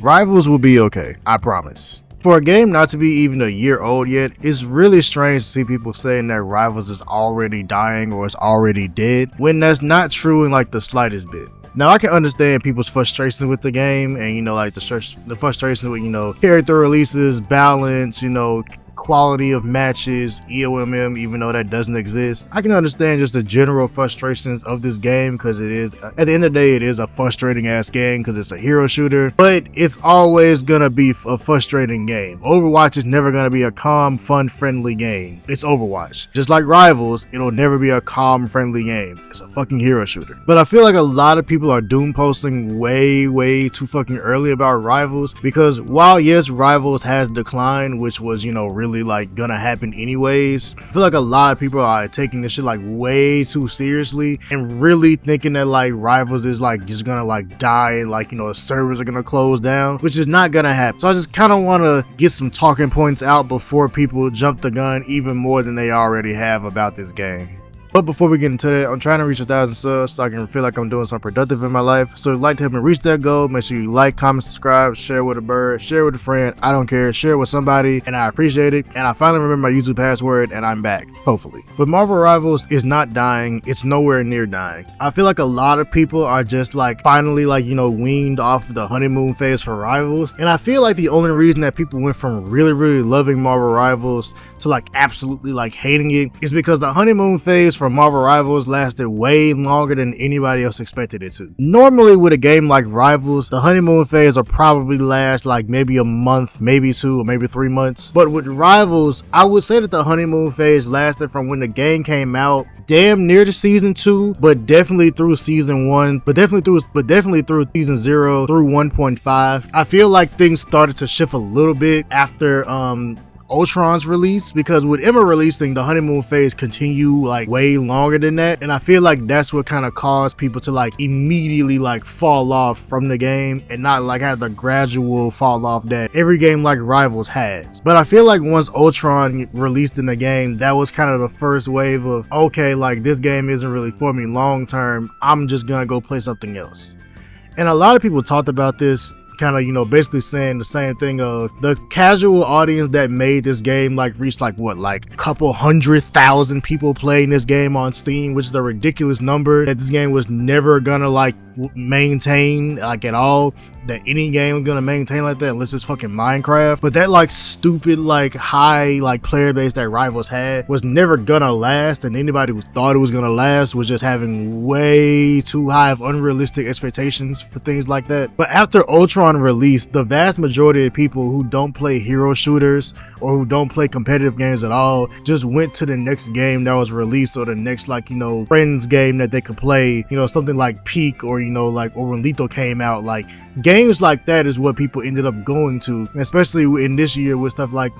Rivals will be okay, I promise. For a game not to be even a year old yet, it's really strange to see people saying that Rivals is already dying or is already dead, when that's not true in like the slightest bit. Now I can understand people's frustrations with the game and like the frustrations with character releases, balance, quality of matches, EOMM, even though that doesn't exist. I can understand just the general frustrations of this game because it is, at the end of the day, it is a frustrating ass game because it's a hero shooter, but it's always gonna be a frustrating game. Overwatch is never gonna be a calm, fun, friendly game. It's Overwatch. Just like Rivals, it'll never be a calm, friendly game. It's a fucking hero shooter. But I feel like a lot of people are doom posting way too fucking early about Rivals because while yes, Rivals has declined, which was, really like gonna happen anyways, I feel like a lot of people are taking this shit like way too seriously and really thinking that like Rivals is like just gonna like die and like servers are gonna close down, which is not gonna happen. So I just kind of want to get some talking points out before people jump the gun even more than they already have about this game. But before we get into that, I'm trying to reach 1,000 subs so I can feel like I'm doing something productive in my life. So if you'd like to help me reach that goal, make sure you like, comment, subscribe, share with a bird, share with a friend, I don't care, share with somebody, and I appreciate it. And I finally remember my YouTube password and I'm back, hopefully. But Marvel Rivals is not dying, it's nowhere near dying. I feel like a lot of people are just like finally like weaned off the honeymoon phase for Rivals. And I feel like the only reason that people went from really loving Marvel Rivals to like absolutely like hating it is because the honeymoon phase for Marvel Rivals lasted way longer than anybody else expected it to. Normally with a game like Rivals, the honeymoon phase will probably last like maybe a month, maybe 2 or maybe 3 months. But with Rivals, I would say that the honeymoon phase lasted from when the game came out damn near to season 2, but definitely through season 1, but definitely through season 0 through 1.5. I feel like things started to shift a little bit after Ultron's release, because with Emma releasing, the honeymoon phase continue like way longer than that, and I feel like that's what kind of caused people to like immediately like fall off from the game and not like have the gradual fall off that every game like Rivals has. But I feel like once Ultron released in the game, that was kind of the first wave of okay, like this game isn't really for me long term, I'm just gonna go play something else. And a lot of people talked about this, kind of basically saying the same thing of the casual audience that made this game like reached like what, like a couple 100,000 people playing this game on Steam, which is a ridiculous number that this game was never gonna like maintain like at all, that any game was gonna maintain like that unless it's fucking Minecraft. But that like stupid like high like player base that Rivals had was never gonna last, and anybody who thought it was gonna last was just having way too high of unrealistic expectations for things like that. But after Ultron released, the vast majority of people who don't play hero shooters or who don't play competitive games at all just went to the next game that was released, or the next like friends game that they could play, something like Peak, or like, or when Lethal came out. Like games like that is what people ended up going to, especially in this year with stuff like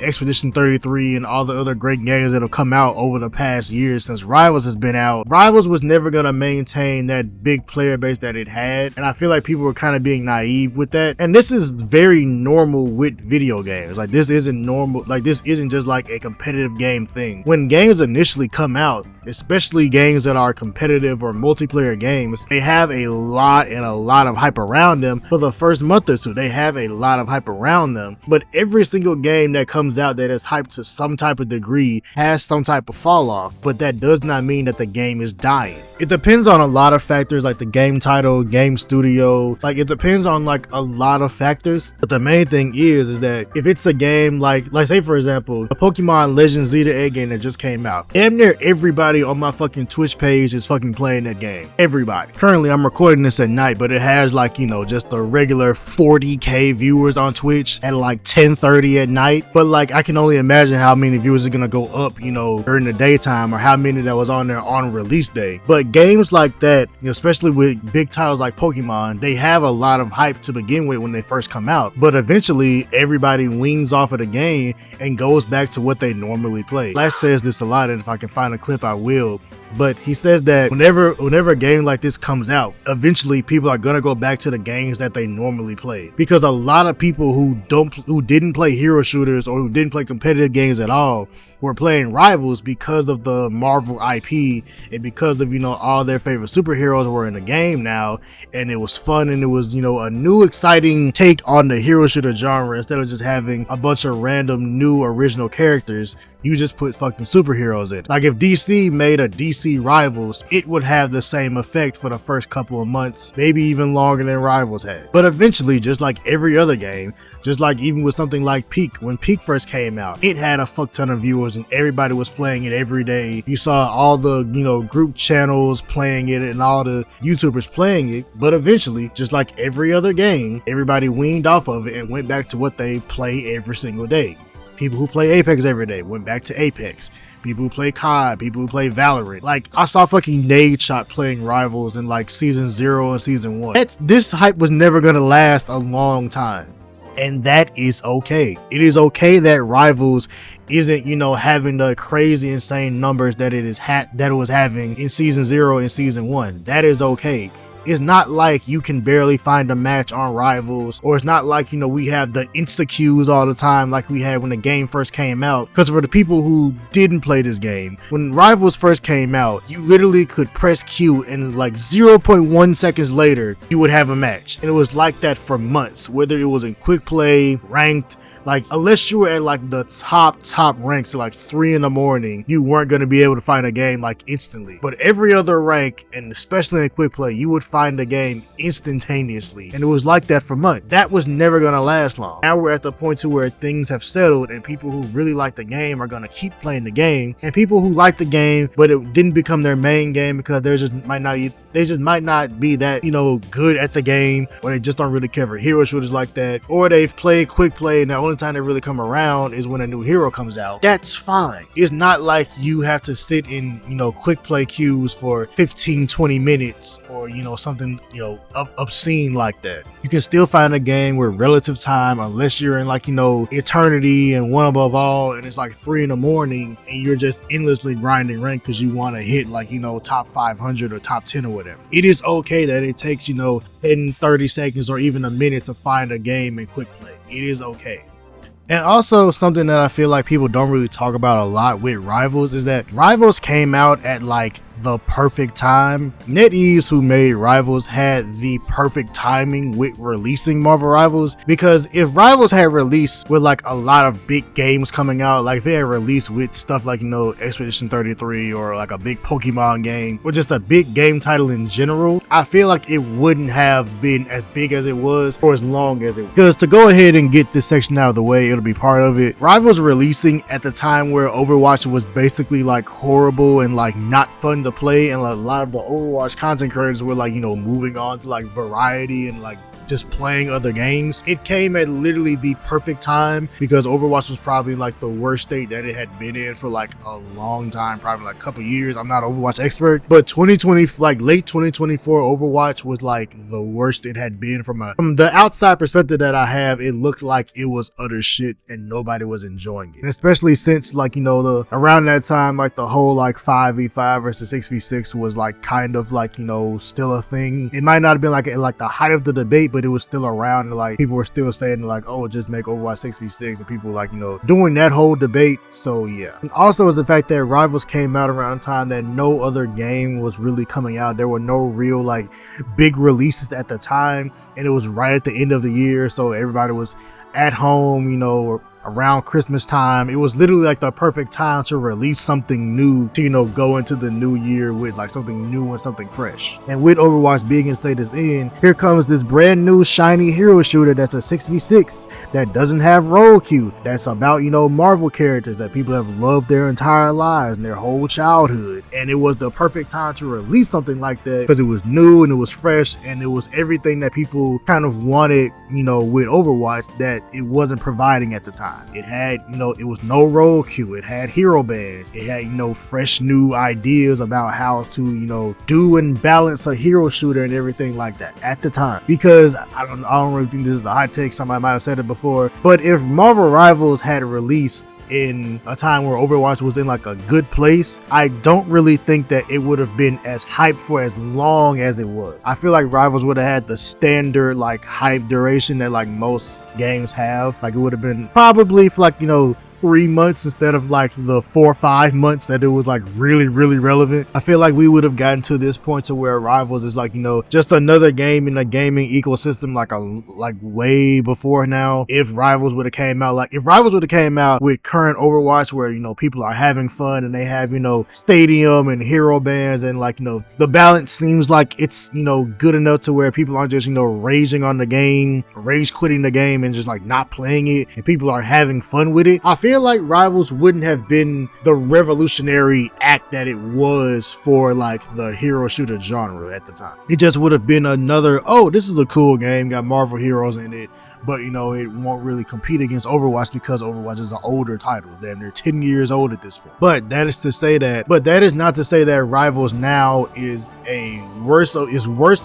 Expedition 33 and all the other great games that have come out over the past year since Rivals has been out. Rivals was never gonna maintain that big player base that it had, and I feel like people were kind of being naive with that. And this is very normal with video games. Like this isn't normal, like this isn't just like a competitive game thing. When games initially come out, especially games that are competitive or multiplayer games, they have a lot of hype around them. For the first month or two, they have a lot of hype around them, but every single game that comes out that is hyped to some type of degree has some type of fall off. But that does not mean that the game is dying. It depends on a lot of factors, like the game title, game studio, like it depends on like a lot of factors. But the main thing is that if it's a game like say for example a Pokemon Legends Zeta Egg game that just came out, damn near everybody on my fucking Twitch page is fucking playing that game. Everybody. Currently I'm recording this at night, but it has like just the regular 40k viewers on Twitch at like 10:30 at night. But like I can only imagine how many viewers are gonna go up during the daytime, or how many that was on there on release day. But games like that, especially with big titles like Pokemon, they have a lot of hype to begin with when they first come out, but eventually everybody wings off of the game and goes back to what they normally play. Lash says this a lot, and if I can find a clip I will, but he says that whenever a game like this comes out, eventually people are gonna go back to the games that they normally play, because a lot of people who didn't play hero shooters or who didn't play competitive games at all were playing Rivals because of the Marvel IP and because of, all their favorite superheroes were in the game now, and it was fun and it was, a new exciting take on the hero shooter genre. Instead of just having a bunch of random new original characters, you just put fucking superheroes in. Like if DC made a DC Rivals, it would have the same effect for the first couple of months, maybe even longer than Rivals had. But eventually, just like every other game, just like even with something like Peak, when Peak first came out, it had a fuck ton of viewers and everybody was playing it every day. You saw all the, group channels playing it and all the YouTubers playing it. But eventually, just like every other game, everybody weaned off of it and went back to what they play every single day. People who play Apex every day went back to Apex. People who play COD, people who play Valorant. Like, I saw fucking Nadeshot playing Rivals in like season 0 and season 1. This hype was never gonna last a long time. And that is okay. It is okay that Rivals isn't, having the crazy insane numbers that it was having in season 0 and season 1. That is okay. It's not like you can barely find a match on Rivals, or it's not like, we have the insta queues all the time like we had when the game first came out. Because for the people who didn't play this game, when Rivals first came out, you literally could press Q and like 0.1 seconds later, you would have a match. And it was like that for months, whether it was in quick play, ranked, like unless you were at like the top ranks, like 3 in the morning, you weren't going to be able to find a game like instantly. But every other rank, and especially in quick play, you would find a game instantaneously. And it was like that for months. That was never going to last long. Now we're at the point to where things have settled and people who really like the game are going to keep playing the game. And people who like the game, but it didn't become their main game because they just might not be that, good at the game, or they just don't really care for hero shooters like that, or they've played quick play and the only time they really come around is when a new hero comes out. That's fine. It's not like you have to sit in, quick play queues for 15-20 minutes or, something, obscene like that. You can still find a game with relative time, unless you're in like, eternity and one above all, and it's like 3 in the morning and you're just endlessly grinding rank because you want to hit like, top 500 or top 10 or whatever. It is okay that it takes, 10, 30 seconds or even a minute to find a game in quick play. It is okay. And also something that I feel like people don't really talk about a lot with Rivals is that Rivals came out at like the perfect time. NetEase, who made Rivals, had the perfect timing with releasing Marvel Rivals, because if Rivals had released with like a lot of big games coming out, like if they had released with stuff like Expedition 33 or like a big Pokemon game or just a big game title in general, I feel like it wouldn't have been as big as it was or as long as it was. Because to go ahead and get this section out of the way, it'll be part of it. Rivals releasing at the time where Overwatch was basically like horrible and like not fun to play, and a lot of the Overwatch content creators were like, moving on to like variety and like just playing other games. It came at literally the perfect time because Overwatch was probably like the worst state that it had been in for like a long time, probably like a couple years. I'm not an Overwatch expert, but 2020, like late 2024, Overwatch was like the worst it had been. From the outside perspective that I have, it looked like it was utter shit and nobody was enjoying it. And especially since like, around that time, like the whole like 5v5 versus 6v6 was like kind of like, still a thing. It might not have been like the height of the debate, but it was still around, and like people were still saying like, oh, just make Overwatch 6v6, and people like, doing that whole debate. So yeah. And also is the fact that Rivals came out around a time that no other game was really coming out. There were no real like big releases at the time, and it was right at the end of the year, so everybody was at home, around Christmas time. It was literally like the perfect time to release something new to, go into the new year with like something new and something fresh. And with Overwatch being in state it's in, here comes this brand new shiny hero shooter that's a 6v6 that doesn't have role queue, that's about, Marvel characters that people have loved their entire lives and their whole childhood. And it was the perfect time to release something like that because it was new and it was fresh and it was everything that people kind of wanted, with Overwatch that it wasn't providing at the time. It had, it was no role queue. It had hero bands. It had, fresh new ideas about how to, do and balance a hero shooter and everything like that at the time. Because I don't really think this is the hot take. Somebody might have said it before, but if Marvel Rivals had released in a time where Overwatch was in like a good place, I don't really think that it would have been as hyped for as long as it was. I feel like Rivals would have had the standard like hype duration that like most games have. Like it would have been probably for like 3 months instead of like the 4 or 5 months that it was like really relevant. I feel like we would have gotten to this point to where Rivals is like, just another game in a gaming ecosystem like way before now. If Rivals would have came out with current Overwatch where people are having fun and they have stadium and hero bands and like the balance seems like it's good enough to where people aren't just raging on the game, rage quitting the game and just like not playing it, and people are having fun with it. I feel like Rivals wouldn't have been the revolutionary act that it was for like the hero shooter genre at the time. It just would have been another, oh, this is a cool game, got Marvel heroes in it, but it won't really compete against Overwatch because Overwatch is an older title. They're 10 years old at this point. But that is not to say that Rivals now is worse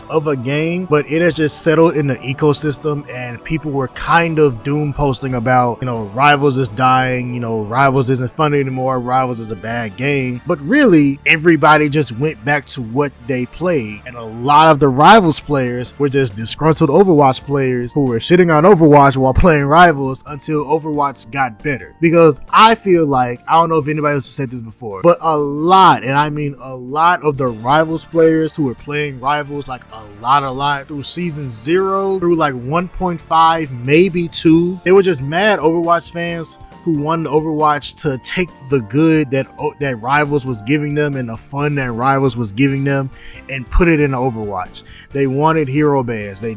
of a game, but it has just settled in the ecosystem, and people were kind of doom posting about Rivals is dying, Rivals isn't fun anymore, Rivals is a bad game. But really, everybody just went back to what they played, and a lot of the Rivals players were just disgruntled Overwatch players who were sitting on Overwatch while playing Rivals until Overwatch got better. Because I feel like, I don't know if anybody else has said this before, but a lot, and I mean a lot of the Rivals players who were playing Rivals, like a lot through season 0 through like 1.5, maybe 2, they were just mad Overwatch fans who wanted Overwatch to take the good that Rivals was giving them and the fun that Rivals was giving them and put it in Overwatch. They wanted hero bans. They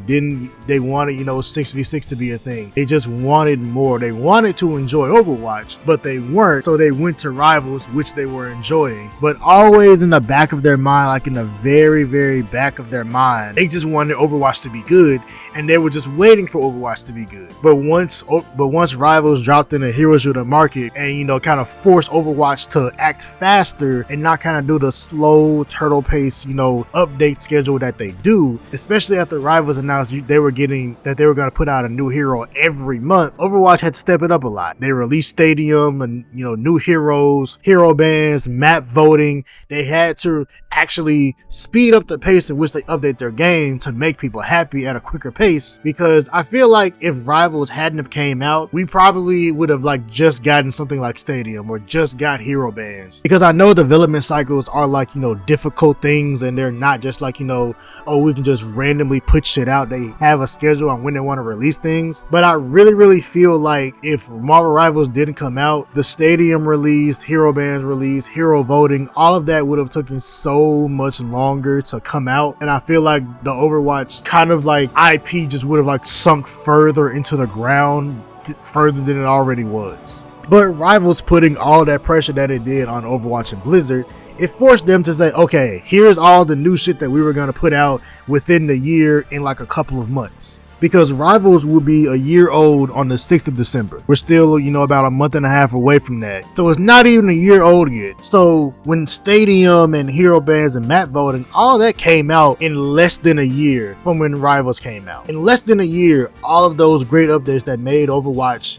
wanted 6v6 to be a thing. They just wanted more. They wanted to enjoy Overwatch, but they weren't, so they went to Rivals, which they were enjoying. But always in the back of their mind, like in the very back of their mind, they just wanted Overwatch to be good, and they were just waiting for Overwatch to be good. But once Rivals dropped in a hero shooter market and kind of forced Overwatch to act faster and not kind of do the slow turtle pace update schedule that they do, especially after Rivals announced they were going to put out a new hero every month. Overwatch had to step it up a lot. They released stadium and new heroes, hero bands, map voting. They had to actually speed up the pace in which they update their game to make people happy at a quicker pace, because I feel like if Rivals hadn't have came out, we probably would have like just gotten something like stadium or just got hero bands, because I know development cycles are like difficult things, and they're not just like oh, we can just randomly put shit out. They have a schedule on when they want to release things. But I really feel like if Marvel Rivals didn't come out, the stadium released, hero bands released, hero voting, all of that would have taken so much longer to come out, and I feel like the Overwatch kind of like IP just would have like sunk further into the ground, further than it already was. But Rivals putting all that pressure that it did on Overwatch and Blizzard, it forced them to say, okay, here's all the new shit that we were going to put out within the year in like a couple of months. Because Rivals will be a year old on the 6th of December. We're still, about a month and a half away from that. So it's not even a year old yet. So when Stadium and Hero Bands and map voting, all that came out in less than a year from when Rivals came out. In less than a year, all of those great updates that made Overwatch,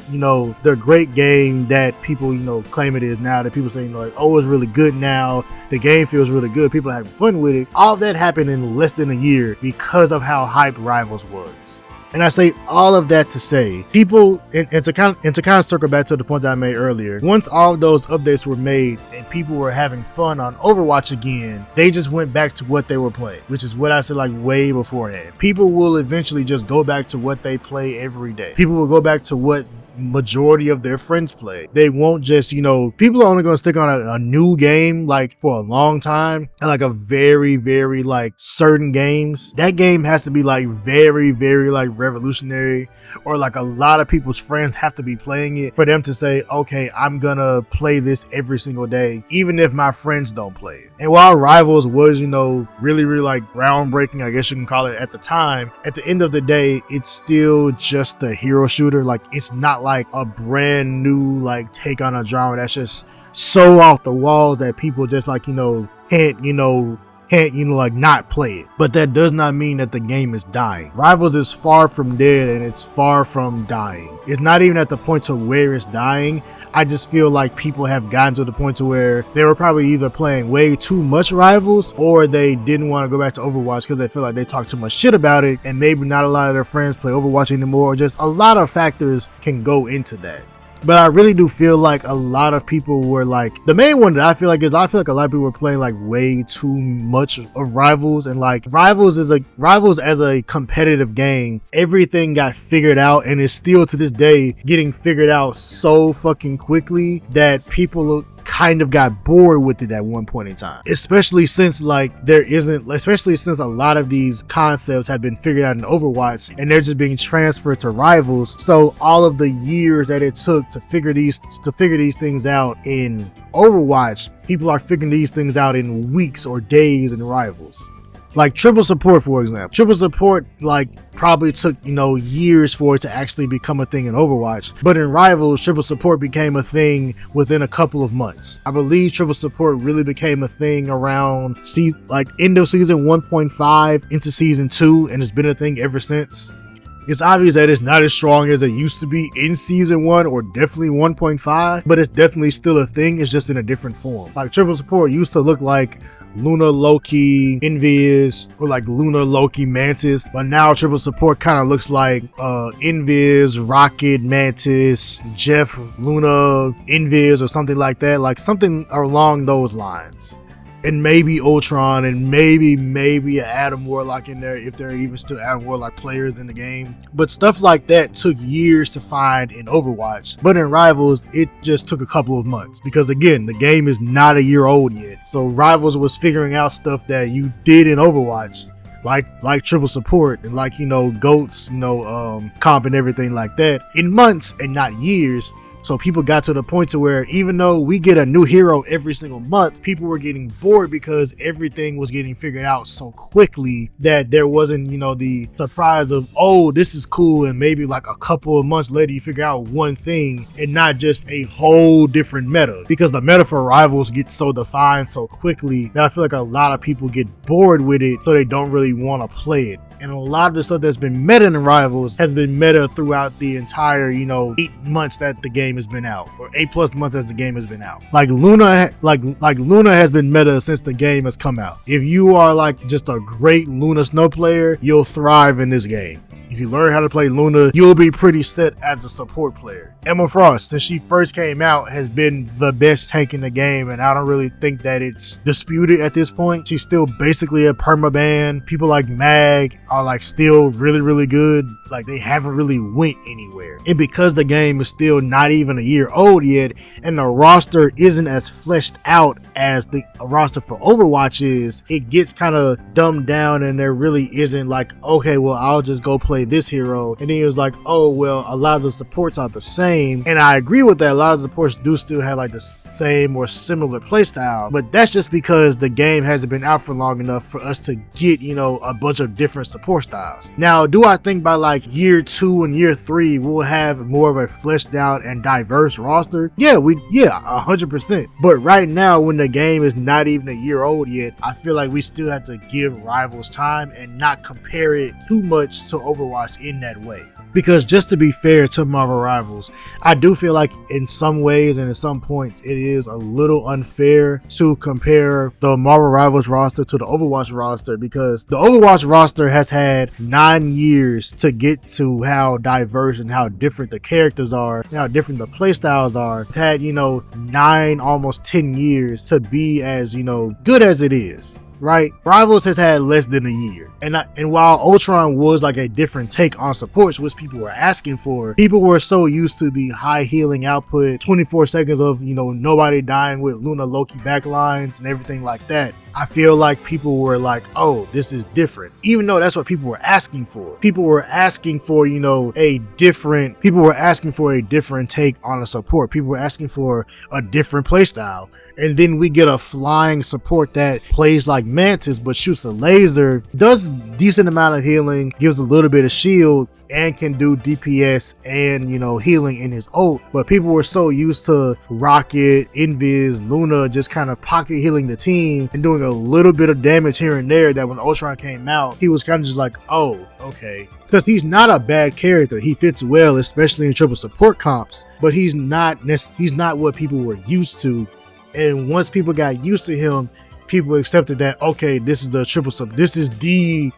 the great game that people, claim it is now, that people say, like, oh, it's really good now. The game feels really good. People are having fun with it. All of that happened in less than a year because of how hype Rivals was. And I say all of that to say, people, and to kind of circle back to the point that I made earlier, once all of those updates were made and people were having fun on Overwatch again, they just went back to what they were playing, which is what I said like way beforehand. People will eventually just go back to what they play every day. People will go back to what majority of their friends play. They won't just, people are only going to stick on a new game like for a long time, and like a very like certain games. That game has to be like very like revolutionary, or like a lot of people's friends have to be playing it for them to say, okay, I'm gonna play this every single day, even if my friends don't play it. And while Rivals was, really like groundbreaking, I guess you can call it at the time, at the end of the day, it's still just a hero shooter. Like, it's not like a brand new like take on a genre that's just so off the walls that people just like can't like not play it. But that does not mean that the game is dying. Rivals is far from dead, and it's far from dying. It's not even at the point to where it's dying. I just feel like people have gotten to the point to where they were probably either playing way too much Rivals, or they didn't want to go back to Overwatch because they feel like they talk too much shit about it, and maybe not a lot of their friends play Overwatch anymore, or just a lot of factors can go into that. But I really do feel like a lot of people were like, the main one that I feel like is, I feel like a lot of people were playing like way too much of Rivals, and like Rivals as a competitive game, everything got figured out and is still to this day getting figured out so fucking quickly that people kind of got bored with it at one point in time, especially since a lot of these concepts have been figured out in Overwatch and they're just being transferred to Rivals. So all of the years that it took to figure these things out in Overwatch, people are figuring these things out in weeks or days in Rivals. Like triple support, for example. Triple support like probably took, years for it to actually become a thing in Overwatch. But in Rivals, triple support became a thing within a couple of months. I believe triple support really became a thing around end of season 1.5 into season 2, and it's been a thing ever since. It's obvious that it's not as strong as it used to be in season 1 or definitely 1.5, but it's definitely still a thing. It's just in a different form. Like triple support used to look like Luna, Loki, Invis, or like Luna, Loki, Mantis, but now triple support kind of looks like Invis, Rocket, Mantis, Jeff, Luna, Invis, or something like that, like something along those lines. And maybe Ultron, and maybe an Adam Warlock in there, if there are even still Adam Warlock players in the game. But stuff like that took years to find in Overwatch. But in Rivals, it just took a couple of months. Because again, the game is not a year old yet. So Rivals was figuring out stuff that you did in Overwatch, like triple support and like, GOATs, comp and everything like that, in months and not years. So people got to the point to where even though we get a new hero every single month, people were getting bored because everything was getting figured out so quickly that there wasn't, the surprise of, oh, this is cool, and maybe like a couple of months later you figure out one thing and not just a whole different meta. Because the meta for Rivals gets so defined so quickly that I feel like a lot of people get bored with it, so they don't really want to play it. And a lot of the stuff that's been meta in Rivals has been meta throughout the entire, 8 months that the game has been out, or 8+ months as the game has been out. Like Luna has been meta since the game has come out. If you are like just a great Luna Snow player, you'll thrive in this game. If you learn how to play Luna, you'll be pretty set as a support player. Emma Frost, since she first came out, has been the best tank in the game, and I don't really think that it's disputed at this point. She's still basically a permaban. People like Mag are like still really, really good. Like they haven't really went anywhere. And because the game is still not even a year old yet, and the roster isn't as fleshed out as the roster for Overwatch is, it gets kind of dumbed down, and there really isn't like, okay, well, I'll just go play this hero. And then it was like, oh, well, a lot of the supports are the same. And I agree with that. A lot of the supports do still have like the same or similar playstyle, but that's just because the game hasn't been out for long enough for us to get, a bunch of different support styles. Now, do I think by like year 2 and year 3 we'll have more of a fleshed out and diverse roster? Yeah, 100%. But right now, when the game is not even a year old yet, I feel like we still have to give Rivals time and not compare it too much to Overwatch in that way. Because just to be fair to Marvel Rivals, I do feel like in some ways and at some points it is a little unfair to compare the Marvel Rivals roster to the Overwatch roster, because the Overwatch roster has had 9 years to get to how diverse and how different the characters are and how different the playstyles are. It's had, 9, almost 10 years to be as, good as it is. Right? Rivals has had less than a year. And while Ultron was like a different take on supports, which people were asking for, people were so used to the high healing output, 24 seconds of, nobody dying with Luna Loki backlines and everything like that. I feel like people were like, oh, this is different. Even though that's what people were asking for. People were asking for, a different take on a support. People were asking for a different playstyle. And then we get a flying support that plays like Mantis but shoots a laser, does decent amount of healing, gives a little bit of shield, and can do DPS and, healing in his ult. But people were so used to Rocket, Invis, Luna just kind of pocket healing the team and doing a little bit of damage here and there that when Ultron came out, he was kind of just like, oh, okay. Because he's not a bad character. He fits well, especially in triple support comps, but he's not what people were used to. And once people got used to him, people accepted that, okay, this is the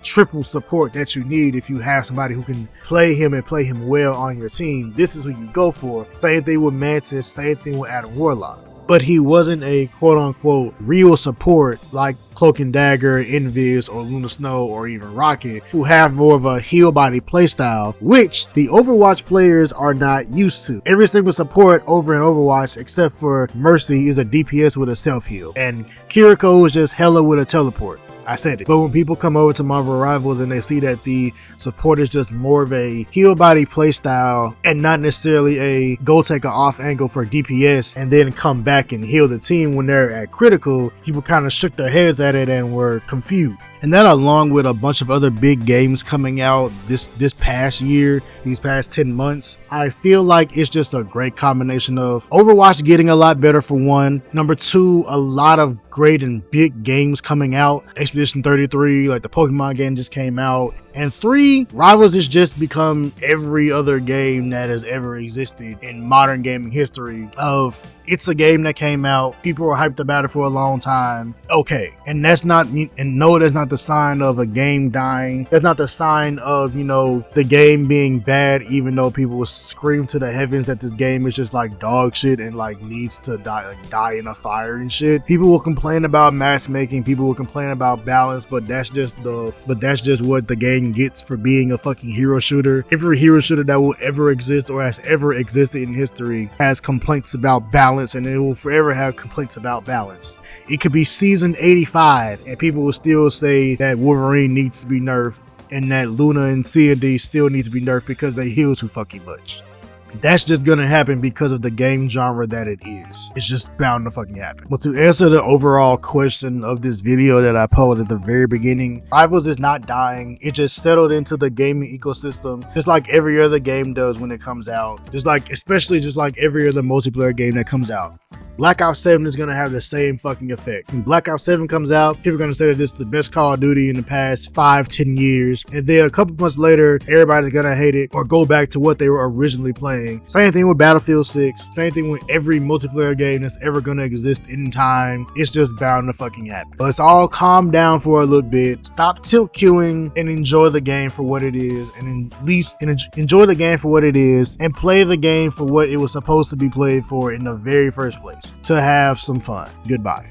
triple support that you need if you have somebody who can play him and play him well on your team. This is who you go for. Same thing with Mantis, same thing with Adam Warlock. But he wasn't a quote-unquote real support like Cloak and Dagger, Invis, or Luna Snow, or even Rocket, who have more of a heal body playstyle, which the Overwatch players are not used to. Every single support over in Overwatch, except for Mercy, is a DPS with a self-heal, and Kiriko is just hella with a teleport. I said it. But when people come over to Marvel Rivals and they see that the support is just more of a heal body playstyle and not necessarily a go take an off angle for DPS and then come back and heal the team when they're at critical, people kind of shook their heads at it and were confused. And that, along with a bunch of other big games coming out this past year, these past 10 months, I feel like it's just a great combination of Overwatch getting a lot better for one. Number two, a lot of great and big games coming out. Expedition 33, like the Pokemon game just came out. And three, Rivals has just become every other game that has ever existed in modern gaming history of it's a game that came out, people were hyped about it for a long time. Okay, and that's not the sign of a game dying. That's not the sign of, you know, the game being bad, even though people will scream to the heavens that this game is just like dog shit and like needs to die in a fire and shit. People will complain about matchmaking, people will complain about balance, but that's just what the game gets for being a fucking hero shooter. Every hero shooter that will ever exist or has ever existed in history has complaints about balance, and it will forever have complaints about balance. It could be season 85 and people will still say that Wolverine needs to be nerfed and that Luna and C&D still need to be nerfed because they heal too fucking much. That's just gonna happen because of the game genre that it is. It's just bound to fucking happen. But to answer the overall question of this video that I posed at the very beginning, Rivals is not dying. It just settled into the gaming ecosystem, just like every other game does when it comes out. Especially like every other multiplayer game that comes out. Black Ops 7 is going to have the same fucking effect. When Black Ops 7 comes out, people are going to say that this is the best Call of Duty in the past 5-10 years. And then a couple months later, everybody's going to hate it or go back to what they were originally playing. Same thing with Battlefield 6. Same thing with every multiplayer game that's ever going to exist in time. It's just bound to fucking happen. But let's all calm down for a little bit. Stop tilt queuing and enjoy the game for what it is. And at least enjoy the game for what it is and play the game for what it was supposed to be played for in the very first place. To have some fun. Goodbye.